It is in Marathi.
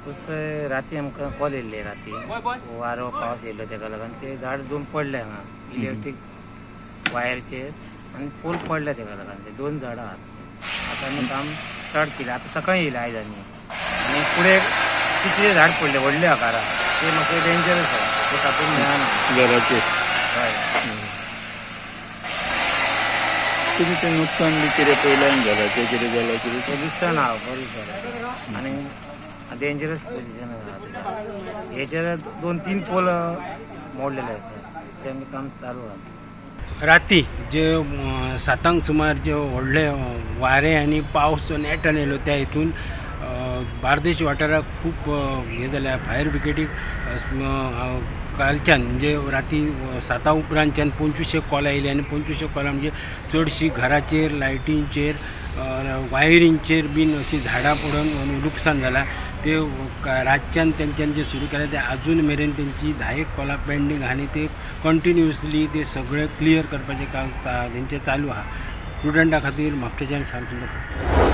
उसके राती आमकां कॉल येयल्ले राती वारो पावस येयल्लो तेका लागून ते झाड दोन पडले हांगा इलेक्ट्रीक वायरचेर आनी पोल पडले तेका लागून ते दोन झाडां आहात आतां आमी काम स्टार्ट केलें आतां सकाळीं येयलें आयज आनी फुडें कितले झाड पडले व्हडले आकारा ते म्हाका डेंजरस आसा ते कापूंक मेळना घराचेर हय तुमी तें नुकसान बी कितें पयल्यान घराचें कितें जालां कितें ते दिसता ना बरें जालें आनी डेंजरस पोजिशन आसा हेचेर 2-3 पोल मोडलेले आसा ते आमी काम चालू आहा राती जे 7 सुमार जे व्हडले वारे आनी पावस नेटान येयलो त्या हितून बार्देश वाठाराक खूब हे जाल्या फायर ब्रिगेडीक कालच्यान म्हणजे राती 7 उपरांतच्यान 2500 कॉल आयले आनी 2500 कॉलां म्हणजे चडशी घराचेर लायटींचेर वायरींचेर बीन अशी झाडां पडून लुकसाण जालां ते रातच्यान तेंच्यान जे सुरू केलें ते अजून मेरेन तेंची 10 कॉलां पेंडींग आनी ते कंटिन्युअसली ते सगळे क्लियर करपाचें काम तेंचें चालू आहा स्टुडंटा खातीर म्हापशेंच्यान शांतुंदर